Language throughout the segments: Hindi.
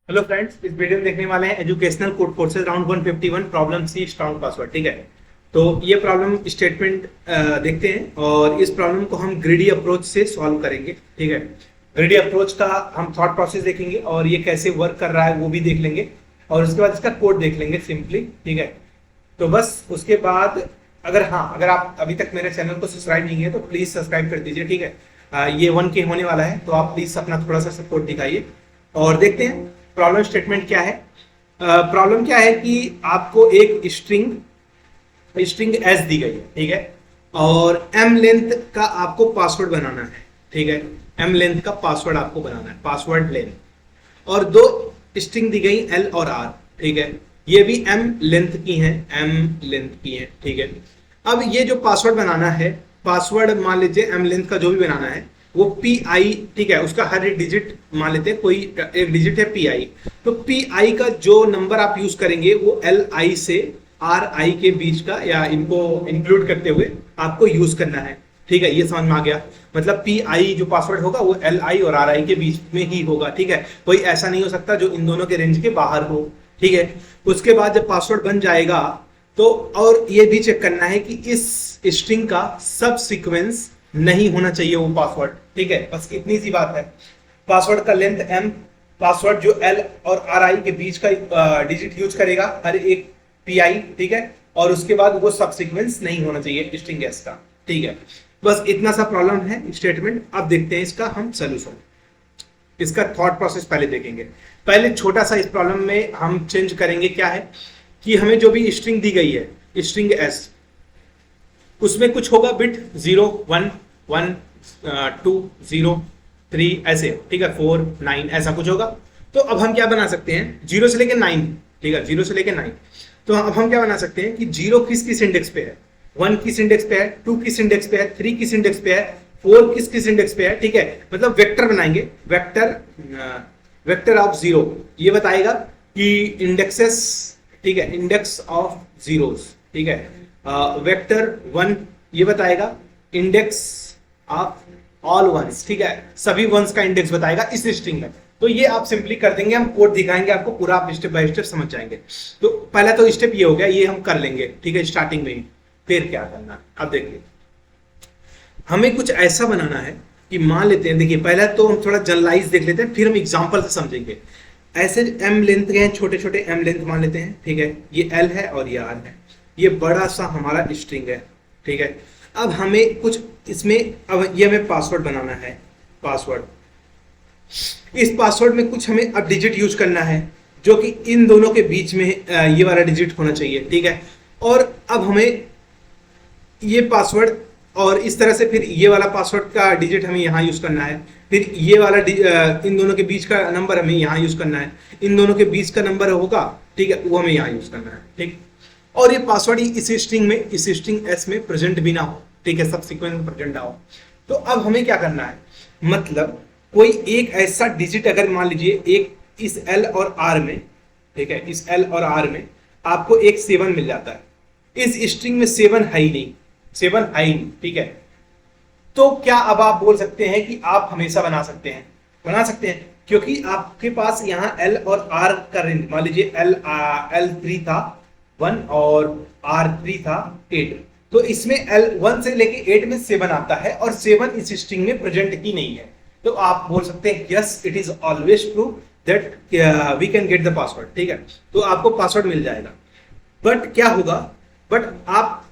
हेलो फ्रेंड्स, इस वीडियो में देखने वाले हैं educational code courses round 151 problem C strong password. ठीक है, तो ये प्रॉब्लम स्टेटमेंट देखते हैं और इस प्रॉब्लम को हम ग्रिडी अप्रोच से सॉल्व करेंगे। ठीक है, ग्रिडी अप्रोच का हम थॉट प्रोसेस देखेंगे और ये कैसे वर्क कर रहा है वो भी देख लेंगे और उसके बाद इसका कोड देख लेंगे सिंपली। ठीक है, तो बस उसके बाद अगर आप अभी तक मेरे चैनल को सब्सक्राइब नहीं है तो प्लीज सब्सक्राइब कर दीजिए। ठीक है, ये 1K होने वाला है तो आप प्लीज अपना थोड़ा सा सपोर्ट दिखाइए और देखते हैं प्रॉब्लम स्टेटमेंट क्या है। प्रॉब्लम क्या है कि आपको एक स्ट्रिंग एस दी गई है। ठीक है, और एम लेंथ का आपको पासवर्ड बनाना है। ठीक है, एम लेंथ का पासवर्ड आपको बनाना है, पासवर्ड लेंथ, और दो स्ट्रिंग दी गई एल और आर। ठीक है, ये भी एम लेंथ की है, एम लेंथ की है। ठीक है, अब ये जो पासवर्ड बनाना है, पासवर्ड मान लीजिए एम लेंथ का जो भी बनाना है वो पी आई। ठीक है, उसका हर एक डिजिट मान लेते हैं, कोई एक डिजिट है पी आई, तो पी आई का जो नंबर आप यूज करेंगे वो एल आई से आर आई के बीच का, या इनको इंक्लूड करते हुए आपको यूज करना है। ठीक है, ये समझ में आ गया। मतलब पी आई जो पासवर्ड होगा वो एल आई और आर आई के बीच में ही होगा। ठीक है, कोई ऐसा नहीं हो सकता जो इन दोनों के रेंज के बाहर हो। ठीक है, उसके बाद जब पासवर्ड बन जाएगा तो और ये भी चेक करना है कि इस स्ट्रिंग का सब सीक्वेंस नहीं होना चाहिए वो पासवर्ड। ठीक है, बस इतनी सी बात है। पासवर्ड का लेंथ एम, पासवर्ड जो एल और आर आई के बीच का डिजिट यूज करेगा हर एक पी आई। ठीक है, और उसके बाद वो सब सीक्वेंस नहीं होना चाहिए स्ट्रिंग एस का। ठीक है, बस इतना सा प्रॉब्लम है स्टेटमेंट। अब देखते हैं इसका हम सोल्यूशन, इसका थॉट प्रोसेस पहले देखेंगे। पहले छोटा सा इस प्रॉब्लम में हम चेंज करेंगे, क्या है कि हमें जो भी स्ट्रिंग दी गई है स्ट्रिंग एस, उसमें कुछ होगा बिट 0 1 1 2 0 3 ऐसे। ठीक है, 4 9 ऐसा कुछ होगा। तो अब हम क्या बना सकते हैं, 0 से लेके 9। ठीक है, 0 से लेके 9। तो अब हम क्या बना सकते हैं कि 0 किस किस इंडेक्स पे है, 1 किस इंडेक्स पे है, 2 किस इंडेक्स पे है, 3 किस इंडेक्स पे है, 4 किस किस इंडेक्स पे है। ठीक है, मतलब वेक्टर बनाएंगे, वेक्टर ऑफ 0 ये बताएगा कि इंडेक्सेस। ठीक है, इंडेक्स ऑफ जीरोस। ठीक है, वेक्टर 1 ये बताएगा इंडेक्स ऑफ ऑल वंस। ठीक है, सभी वंस का इंडेक्स बताएगा इस स्ट्रिंग में। तो ये आप सिंपली कर देंगे, हम कोड दिखाएंगे आपको पूरा, आप स्टेप बाय स्टेप समझ जाएंगे। तो पहला तो स्टेप ये हो गया, ये हम कर लेंगे। ठीक है, स्टार्टिंग में ही। फिर क्या करना है अब देखिए, हमें कुछ ऐसा बनाना है कि मान लेते हैं, देखिए पहला तो हम थोड़ा जनरलाइज देख लेते हैं, फिर हम एग्जाम्पल से समझेंगे। ऐसे एम लेंथ के हैं, छोटे छोटे एम लेंथ मान लेते हैं। ठीक है, ये एल है और ये आर है, ये बड़ा सा हमारा स्ट्रिंग है। ठीक है, अब हमें कुछ इसमें, अब ये हमें पासवर्ड बनाना है। पासवर्ड, इस पासवर्ड में कुछ हमें अब डिजिट यूज करना है जो कि इन दोनों के बीच में ये वाला डिजिट होना चाहिए। ठीक है, और अब हमें ये पासवर्ड और इस तरह से फिर ये वाला पासवर्ड का डिजिट हमें यहाँ यूज करना है, फिर ये वाला इन दोनों के बीच का नंबर हमें यहाँ यूज करना है, इन दोनों के बीच का नंबर होगा। ठीक है, वो हमें यहाँ यूज करना है। ठीक, और ये पासवर्ड इस स्ट्रिंग में, इस स्ट्रिंग एस में प्रेजेंट भी ना हो। ठीक है, सब सीक्वेंस में प्रेजेंट ना हो। तो अब हमें क्या करना है, मतलब कोई एक ऐसा डिजिट, अगर मान लीजिए एक इस एल और आर में, ठीक है, इस एल और आर में आपको एक 7 मिल जाता है, इस स्ट्रिंग में 7 है ही नहीं, 7 है ही नहीं। ठीक है, तो क्या अब आप बोल सकते हैं कि आप हमेशा बना सकते हैं, बना सकते हैं, क्योंकि आपके पास यहाँ एल और आर का रेंज, मान लीजिए एल 3 था 1 और R3 था 8, तो इसमें L1 से लेके 8 में 7 आता है और 7 इस स्ट्रिंग में प्रेजेंट ही नहीं है। तो आप बोल सकते हैं yes, it is always true that we can get the password. ठीक है, तो आपको पासवर्ड मिल जाएगा। बट क्या होगा, बट आप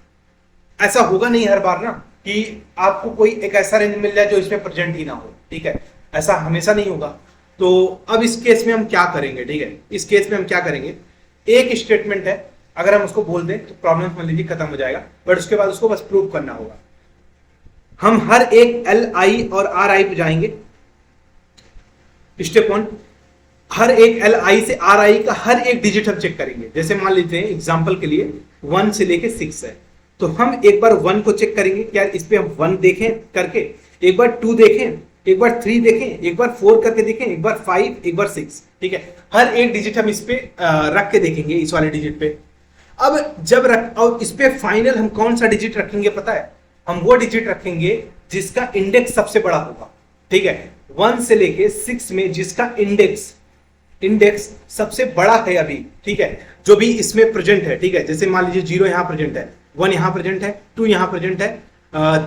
ऐसा होगा नहीं हर बार ना कि आपको कोई एक ऐसा रेंज मिल जाए जो इसमें प्रेजेंट ही ना हो। ठीक है, ऐसा हमेशा नहीं होगा। तो अब इस केस में हम क्या करेंगे, ठीक है, इस केस में हम क्या करेंगे, एक स्टेटमेंट है, अगर हम उसको बोल दें तो प्रॉब्लम मान लीजिए खत्म हो जाएगा, बट उसके बाद उसको बस प्रूव करना होगा। हम हर एक एल आई और आर आई पे जाएंगे। स्टेप 1, हर एक एल आई से आर आई का हर एक डिजिट हम चेक करेंगे। जैसे मान लीजिए एग्जांपल के लिए 1 से लेके 6 है, तो हम एक बार 1 को चेक करेंगे, क्या इस पे हम 1 देखें करके, एक बार 2 देखें, एक बार 3 देखें, एक बार 4 करके देखें, एक बार 5, एक बार 6। ठीक है, हर एक डिजिट हम इस पे रख के देखेंगे, इस वाले डिजिट पे। अब जब रख, और इस पे फाइनल हम कौन सा डिजिट रखेंगे पता है, हम वो डिजिट रखेंगे जिसका इंडेक्स सबसे बड़ा होगा। ठीक है, 1 से लेके 6 में जिसका इंडेक्स इंडेक्स सबसे बड़ा है अभी, ठीक है, जो भी इसमें प्रेजेंट है, ठीक है, जैसे मान लीजिए 0 यहाँ प्रेजेंट है, 1 यहाँ प्रेजेंट है, 2 यहाँ प्रेजेंट है,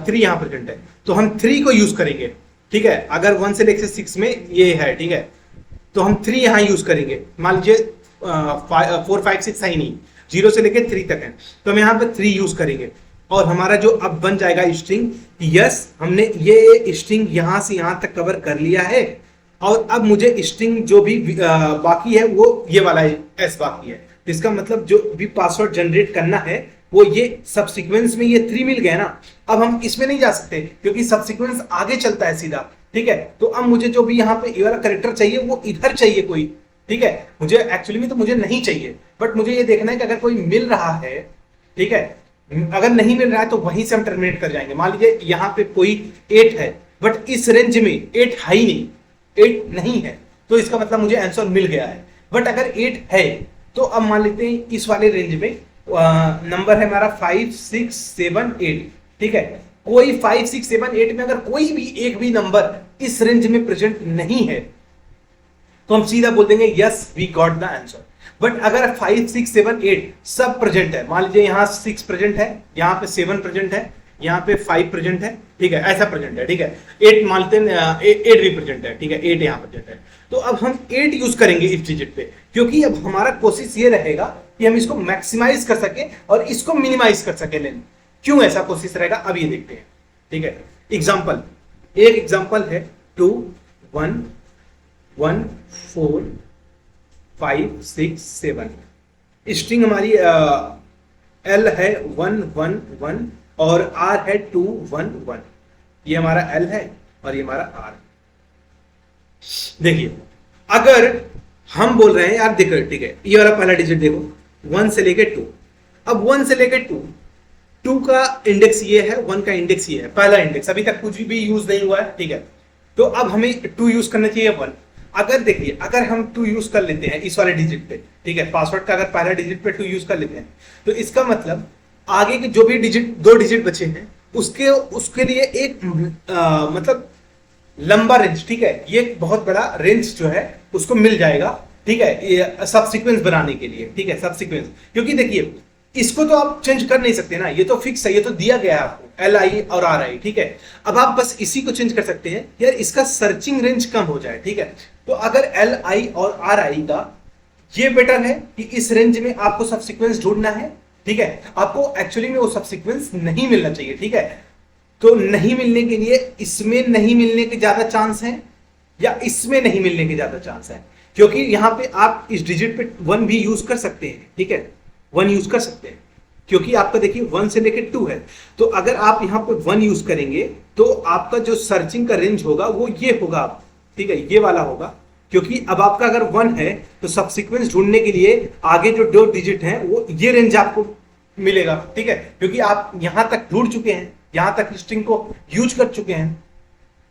3 यहाँ प्रेजेंट है, तो हम 3 को यूज करेंगे, ठीक है। अगर 1 से लेकर 6 में ये है, ठीक है, तो हम 3 यहाँ यूज करेंगे। मान लीजिए 4 5 6 है ही नहीं, 0 से लेकर 3 तक है, तो हम यहाँ पे 3 यूज करेंगे और हमारा जो अब बन जाएगा स्ट्रिंग, यस हमने ये स्ट्रिंग यहां से यहां तक कवर कर लिया है और अब मुझे स्ट्रिंग जो भी बाकी है वो ये वाला एस बाकी है। इसका मतलब जो भी पासवर्ड जनरेट करना है वो ये सब सीक्वेंस में ये 3 मिल गया ना। अब हम इसमें नहीं जा सकते क्योंकि सब सीक्वेंस आगे चलता है सीधा, ठीक है। तो अब मुझे जो भी यहाँ पे ये वाला करेक्टर चाहिए वो इधर चाहिए कोई, ठीक है। मुझे एक्चुअली में तो मुझे नहीं चाहिए, बट मुझे ये देखना है कि अगर कोई मिल रहा है, ठीक है, अगर नहीं मिल रहा है तो वहीं से हम टर्मिनेट कर जाएंगे। मान लीजिए यहाँ पे कोई 8 है बट इस रेंज में 8 है ही नहीं, 8 नहीं है, तो इसका मतलब मुझे आंसर मिल गया है। बट अगर 8 है तो अब मान लेते हैं इस वाले रेंज में नंबर है हमारा 5 6 7 8, ठीक है। कोई 5 6 7 8 में अगर कोई भी एक भी नंबर इस रेंज में प्रेजेंट नहीं है तो हम सीधा बोल देंगे yes we got the answer. But अगर 5 6 7 8 सब प्रेजेंट है, मान लीजिए यहाँ 6 प्रेजेंट है, यहाँ पे 7 प्रेजेंट है, यहाँ पे 5 प्रेजेंट है, ठीक है, ऐसा प्रेजेंट है, ठीक है, 8 मानते हैं 8 भी प्रेजेंट है, ठीक है, 8 यहाँ प्रेजेंट है, तो अब हम 8 यूज करेंगे इस डिजिट पे, क्योंकि अब हमारा कोशिश ये रहेगा कि हम इसको मैक्सिमाइज कर सके और इसको मिनिमाइज कर सके लेन। क्यों ऐसा कोशिश रहेगा अब ये देखते हैं, ठीक है। एग्जाम्पल, एक एग्जाम्पल है 2 1 1 4 5 6 7, स्ट्रिंग हमारी एल है 1 1 1 और आर है 2 1 1। ये हमारा एल है और ये हमारा आर। देखिए अगर हम बोल रहे हैं यार देखो, ठीक है, ये वाला पहला डिजिट देखो 1 से लेके 2, अब 1 से लेके 2 का इंडेक्स ये है, 1 का इंडेक्स ये है, पहला इंडेक्स, अभी तक कुछ भी यूज नहीं हुआ है, ठीक है। तो अब हमें 2 यूज करना चाहिए 1। अगर देखिए अगर हम 2 यूज कर लेते हैं इस वाले डिजिट पे, ठीक है, पासवर्ड का अगर पहला डिजिट पे 2 यूज कर लेते हैं तो इसका मतलब आगे के जो भी डिजिट 2 डिजिट बचे हैं उसके लिए एक मतलब लंबा रेंज, ठीक है, ये बहुत बड़ा रेंज जो है उसको मिल जाएगा, ठीक है, ये सब सीक्वेंस बनाने के लिए, ठीक है, सब सीक्वेंस। क्योंकि देखिए इसको तो आप चेंज कर नहीं सकते ना, ये तो फिक्स है, ये तो दिया गया है आपको एल आई और आर आई, ठीक है। अब आप बस इसी को चेंज कर सकते हैं यार इसका सर्चिंग रेंज कम हो जाए, ठीक है। तो अगर एल आई और आर आई का ये बेटर है कि इस रेंज में आपको सब सीक्वेंस ढूंढना है, ठीक है, आपको एक्चुअली में वो सब सीक्वेंस नहीं मिलना चाहिए, ठीक है। तो नहीं मिलने के लिए इसमें नहीं मिलने के ज्यादा चांस है या इसमें नहीं मिलने के ज्यादा चांस है, क्योंकि यहां पे आप इस डिजिट पे 1 भी यूज कर सकते हैं, ठीक है, 1 यूज कर सकते हैं, क्योंकि आपका देखिए 1 से लेकर 2 है। तो अगर आप यहां पे 1 यूज करेंगे तो आपका जो सर्चिंग का रेंज होगा वो ये होगा, ठीक है, ये वाला होगा, क्योंकि अब आपका अगर 1 है तो सब सीक्वेंस ढूंढने के लिए आगे जो 2 डिजिट हैं वो ये रेंज आपको मिलेगा, ठीक है, क्योंकि आप यहां तक ढूंढ चुके हैं, यहां तक स्ट्रिंग को यूज कर चुके हैं।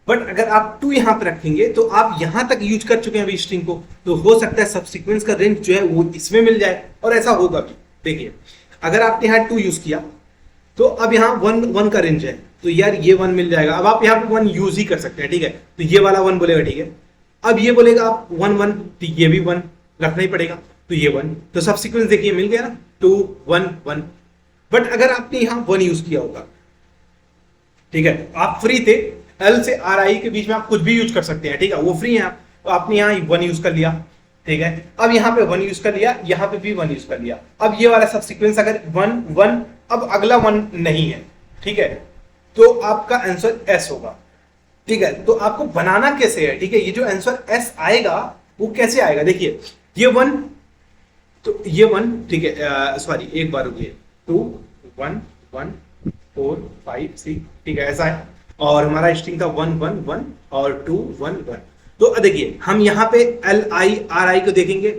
बट अगर आप 2 यहां पर रखेंगे तो आप यहां तक यूज कर चुके हैं अभी स्ट्रिंग को, तो हो सकता है सब सीक्वेंस का रेंज जो है वो इसमें मिल जाए, और ऐसा होगा भी। देखिए अगर आपने यहाँ 2 यूज किया तो अब यहाँ 1 का रेंज है, तो यार ये 1 मिल जाएगा। अब आप यहाँ पे 1 यूज ही कर सकते हैं, ठीक है, तो ये वाला 1 बोलेगा, ठीक है। अब ये बोलेगा आप 1 1, तो ये भी 1 रखना ही पड़ेगा, तो ये 1, तो सब सीक्वेंस देखिए मिल गया ना, 2 1 1। बट अगर आपने यहाँ 1 यूज किया होगा, ठीक है, आप फ्री थे, एल से आर आई के बीच में आप कुछ भी यूज कर सकते हैं, ठीक है, वो फ्री है आप, तो आपने यहाँ 1 यूज कर लिया, ठीक है। अब यहाँ पे 1 यूज कर लिया, यहाँ पे भी 1 यूज कर लिया। अब ये वाला सब सीक्वेंस अगर 1 1, अब अगला 1 नहीं है, ठीक है, तो आपका आंसर एस होगा, ठीक है। तो आपको बनाना कैसे है, ठीक है, ये जो आंसर एस आएगा वो कैसे आएगा, देखिए ये 1, तो ये 1, ठीक है, सॉरी एक बार रुकिए, 2 1 1 4 5 6, ठीक है, ऐसा है। और हमारा स्ट्रिंग था 1 1 1 और 2 1 1। तो देखिए हम यहाँ पे एल आई आर आई को देखेंगे,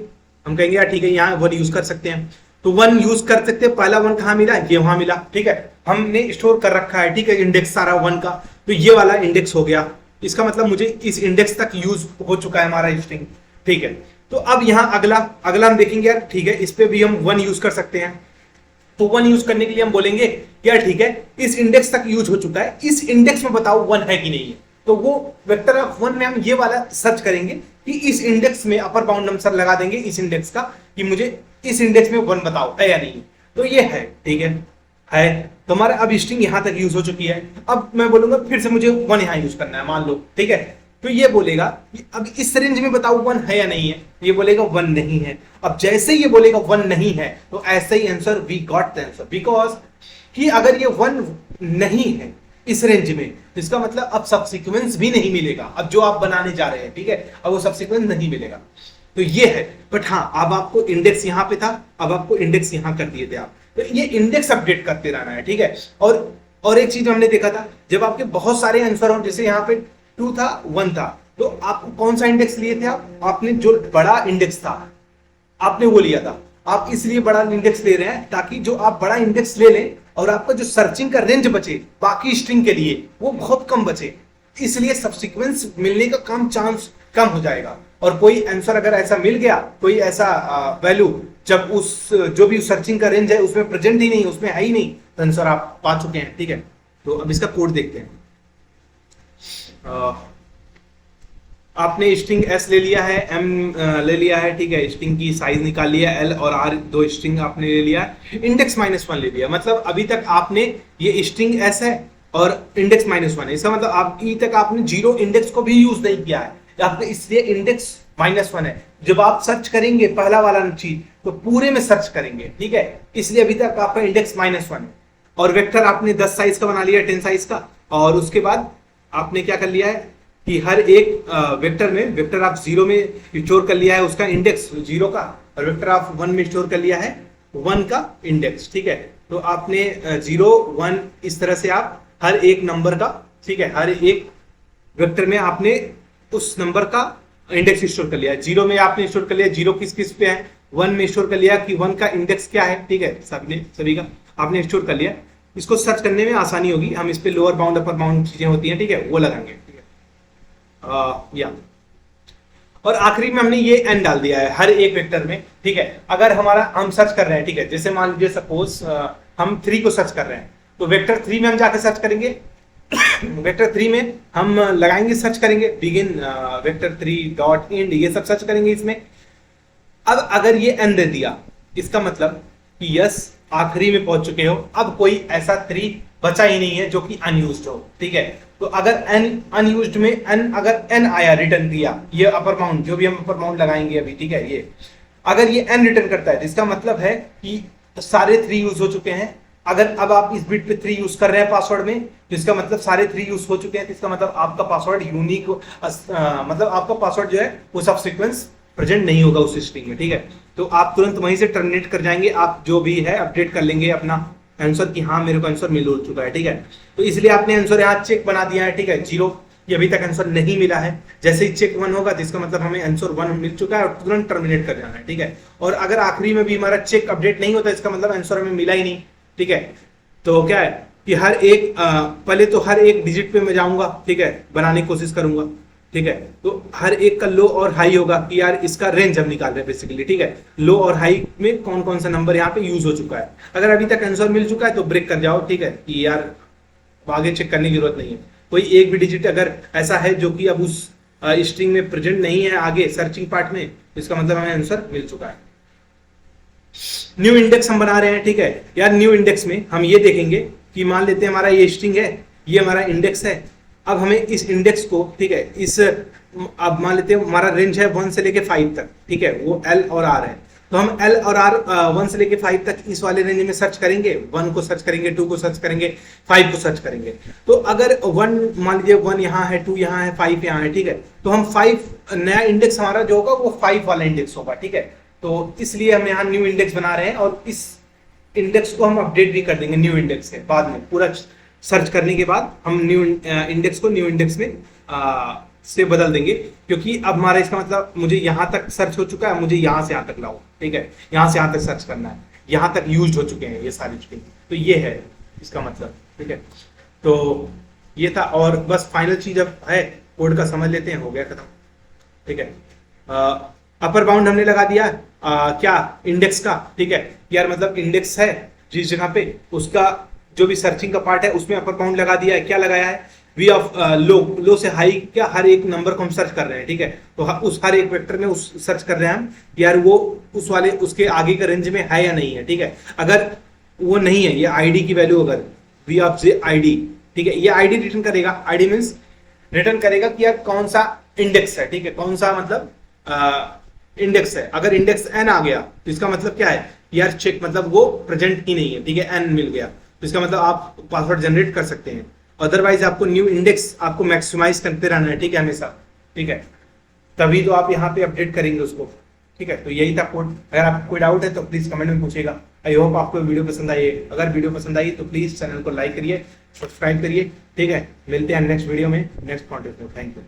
हम कहेंगे यार ठीक है यहाँ 1 यूज कर सकते हैं, तो 1 यूज कर सकते हैं। पहला 1 कहाँ मिला, ये वहां मिला, ठीक है, हमने स्टोर कर रखा है, ठीक है, इंडेक्स सारा 1 का, तो ये वाला इंडेक्स हो गया, इसका मतलब मुझे इस इंडेक्स तक यूज हो चुका है हमारा स्ट्रिंग, ठीक है। तो अब यहाँ अगला हम देखेंगे यार, ठीक है, इस पे भी हम 1 यूज कर सकते हैं, तो 1 यूज करने के लिए हम बोलेंगे यार ठीक है इस इंडेक्स तक यूज हो चुका है, इस इंडेक्स में बताओ 1 है कि नहीं है, तो वो वेक्टर ऑफ 1 में हम ये वाला सर्च करेंगे कि इस इंडेक्स में अपर बाउंड हम सर लगा देंगे इस इंडेक्स का कि मुझे इस इंडेक्स में 1 बताओ है या नहीं। तो ये है, ठीक है तो हमारा अब स्ट्रिंग यहां तक यूज हो चुकी है। अब मैं बोलूंगा फिर से मुझे 1 यहां यूज करना है, मान लो, ठीक है। तो ये बोलेगा कि अब इस रेंज में बताओ 1 है या नहीं है, ये बोलेगा 1 नहीं है। अब जैसे ये बोलेगा 1 नहीं है तो ऐसे ही answer we got the answer, because कि अगर ये 1 नहीं है इस रेंज में तो इसका मतलब अब सबसीक्वेंस भी नहीं मिलेगा, अब जो आप बनाने जा रहे हैं, ठीक है, अब वो सबसीक्वेंस नहीं मिलेगा। तो ये है, बट हाँ अब आपको इंडेक्स यहां पे था, अब आपको इंडेक्स यहां कर दिए थे आप, तो ये इंडेक्स अपडेट करते रहना है, ठीक है। और एक चीज हमने देखा था, जब आपके बहुत सारे आंसर हो, जैसे यहाँ पे 2 था 1 था, तो आपको कौन सा इंडेक्स लिए थे आपने जो बड़ा इंडेक्स था आपने वो लिया था। आप इसलिए बड़ा इंडेक्स ले रहे हैं ताकि जो आप बड़ा इंडेक्स ले लें और आपका जो सर्चिंग का रेंज बचे बाकी स्ट्रिंग के लिए वो बहुत कम बचे, इसलिए सबसीक्वेंस मिलने का कम चांस कम हो जाएगा। और कोई आंसर अगर ऐसा मिल गया, कोई ऐसा वैल्यू जब उस जो भी सर्चिंग का रेंज है उसमें प्रेजेंट ही नहीं, उसमें है ही नहीं, तो आंसर आप पा चुके हैं, ठीक है। तो अब इसका कोड देखते हैं। आपने स्ट्रिंग एस ले लिया है, एम ले लिया है, ठीक है, स्ट्रिंग की साइज निकाल लिया, एल और आर दो स्ट्रिंग आपने ले लिया, इंडेक्स -1 ले लिया। मतलब अभी तक आपने ये स्ट्रिंग एस है और इंडेक्स -1 है, इसका मतलब अभी तक आपने 0 इंडेक्स को भी यूज नहीं किया है, आपने इसलिए इंडेक्स -1 है। जब आप सर्च करेंगे पहला वाला चीज तो पूरे में सर्च करेंगे, ठीक है, इसलिए अभी तक आपका इंडेक्स -1 है। और वेक्टर आपने 10 साइज का बना लिया, 10 साइज का, और उसके बाद आपने क्या कर लिया है कि हर एक वेक्टर में, वेक्टर आप 0 में स्टोर कर लिया है उसका इंडेक्स 0 का, और वेक्टर आप 1 में स्टोर कर लिया है 1 का इंडेक्स, ठीक है। तो आपने 0 1 इस तरह से आप हर एक नंबर का, ठीक है, हर एक वेक्टर में आपने उस नंबर का इंडेक्स स्टोर कर लिया है। 0 में आपने स्टोर कर लिया 0 किस किस पे है, 1 में स्टोर कर लिया कि 1 का इंडेक्स क्या है, ठीक है, सभी का आपने स्टोर कर लिया। इसको सर्च करने में आसानी होगी, हम इस पे लोअर बाउंड अपर बाउंड चीजें होती हैं, ठीक है, वो लगाएंगे, ठीक है। या और आखिरी में हमने ये एन डाल दिया है हर एक वेक्टर में, ठीक है। अगर हमारा हम सर्च कर रहे हैं, ठीक है, जैसे मान लीजिए सपोज हम 3 को सर्च कर रहे हैं, तो वेक्टर 3 में हम जाकर सर्च करेंगे वेक्टर 3 में हम लगाएंगे, सर्च करेंगे बिगिन वेक्टर 3 डॉट इंड, ये सब सर्च करेंगे इसमें। अब अगर ये एन दे दिया, इसका मतलब कि यस आखिरी में पहुंच चुके हो, अब कोई ऐसा 3 बचा ही नहीं है जो कि अनयूज्ड हो, ठीक है। तो अगर एन अनयूज्ड में एन, अगर एन आया रिटर्न किया, ये अपर बाउंड जो भी हम अपर बाउंड लगाएंगे अभी, ठीक है, ये अगर ये एन रिटर्न करता है तो इसका मतलब है कि सारे 3 यूज हो चुके हैं। अगर अब आप इस बिट पे 3 यूज कर रहे हैं पासवर्ड में, तो इसका मतलब सारे 3 यूज हो चुके हैं, तो इसका मतलब आपका पासवर्ड यूनिक, मतलब आपका पासवर्ड जो है वो सब सीक्वेंस प्रेजेंट नहीं होगा उस स्ट्रिंग में, ठीक है। तो आप तुरंत वहीं से टर्मिनेट कर जाएंगे, आप जो भी है अपडेट कर लेंगे अपना आंसर कि हाँ मेरे को आंसर मिल चुका है, ठीक है। तो इसलिए आपने आंसर यहाँ चेक बना दिया है, ठीक है, 0 ये अभी तक आंसर नहीं मिला है। जैसे ही चेक 1 होगा जिसका मतलब हमें आंसर 1 मिल चुका है और तुरंत टर्मिनेट कर जाना है, ठीक है। और अगर आखिरी में भी हमारा चेक अपडेट नहीं होता इसका मतलब आंसर हमें मिला ही नहीं, ठीक है। तो क्या है कि हर एक पहले तो हर एक डिजिट पे मैं जाऊंगा, ठीक है, बनाने की कोशिश करूंगा, ठीक है। तो हर एक का लो और हाई होगा कि यार इसका रेंज हम निकाल रहे हैं बेसिकली, ठीक है, लो और हाई में कौन कौन सा नंबर यहाँ पे यूज हो चुका है। अगर अभी तक आंसर मिल चुका है तो ब्रेक कर जाओ, ठीक है, कि यार आगे चेक करने की जरूरत नहीं है। कोई एक भी डिजिट अगर ऐसा है जो कि अब उस स्ट्रिंग में प्रेजेंट नहीं है आगे सर्चिंग पार्ट में, तो इसका मतलब हमें आंसर मिल चुका है। न्यू इंडेक्स हम बना रहे हैं, ठीक है यार। न्यू इंडेक्स में हम ये देखेंगे कि मान लेते हैं हमारा ये स्ट्रिंग है, ये हमारा इंडेक्स है। अब हमें इस इंडेक्स को, ठीक है, इस अब मान लेते हैं हमारा रेंज है 1 से लेके 5 तक, ठीक है, वो एल और आर है। तो हम एल और आर 1 से लेके 5 तक इस वाले रेंज में सर्च करेंगे, 1 को सर्च करेंगे, 2 को सर्च करेंगे, 5 को सर्च करेंगे। तो अगर 1 मान लीजिए 1 यहाँ है, 2 यहाँ है, 5 यहाँ है, ठीक है, तो हम 5 नया इंडेक्स हमारा जो होगा वो 5 वाला इंडेक्स होगा, ठीक है। तो इसलिए हम यहाँ न्यू इंडेक्स बना रहे हैं और इस इंडेक्स को हम अपडेट भी कर देंगे न्यू इंडेक्स के बाद में। पूरा सर्च करने के बाद हम न्यू इंडेक्स को न्यू इंडेक्स में से बदल देंगे, क्योंकि अब हमारा इसका मतलब मुझे यहाँ तक सर्च हो चुका है, मुझे यहाँ से यहाँ तक लाओ, ठीक है, यहाँ से यहाँ तक सर्च करना है, यहाँ तक यूज हो चुके हैं ये सारी चीजें। तो ये है इसका मतलब, ठीक है। तो ये था, और बस फाइनल चीज अब है, कोड का समझ लेते हैं, हो गया खत्म, ठीक है। अपर बाउंड हमने लगा दिया क्या इंडेक्स का, ठीक है यार, मतलब इंडेक्स है जिस जगह पे उसका जो भी सर्चिंग का पार्ट है उसमें अपर बाउंड लगा दिया है। क्या लगाया है, वी ऑफ लो से हाई क्या हर एक नंबर को हम सर्च कर रहे हैं, ठीक है। तो उस हर एक वेक्टर में उस सर्च कर रहे हैं हम यार वो उस वाले उसके आगे का रेंज में है या नहीं है, ठीक है। अगर वो नहीं है, ये आईडी की वैल्यू अगर वी ऑफ जे आईडी, ठीक है, ये आईडी रिटर्न करेगा। आईडी मींस रिटर्न करेगा कि यार कौन सा इंडेक्स है, ठीक है, कौन सा मतलब इंडेक्स है। अगर इंडेक्स एन आ गया तो इसका मतलब क्या है यार चेक, मतलब वो प्रेजेंट ही नहीं है, ठीक है, एन मिल गया तो इसका मतलब आप पासवर्ड जनरेट कर सकते हैं। अदरवाइज आपको न्यू इंडेक्स आपको मैक्सिमाइज करते रहना है, ठीक है, हमेशा, ठीक है, तभी तो आप यहाँ पे अपडेट करेंगे उसको, ठीक है। तो यही था कोड। अगर आपको कोई डाउट है तो प्लीज कमेंट में पूछेगा। आई होप आपको वीडियो पसंद आई है। अगर वीडियो पसंद आई तो प्लीज चैनल को लाइक करिए, सब्सक्राइब करिए, ठीक है। मिलते हैं नेक्स्ट वीडियो में, नेक्स्ट कॉन्टेंट में। Thank you.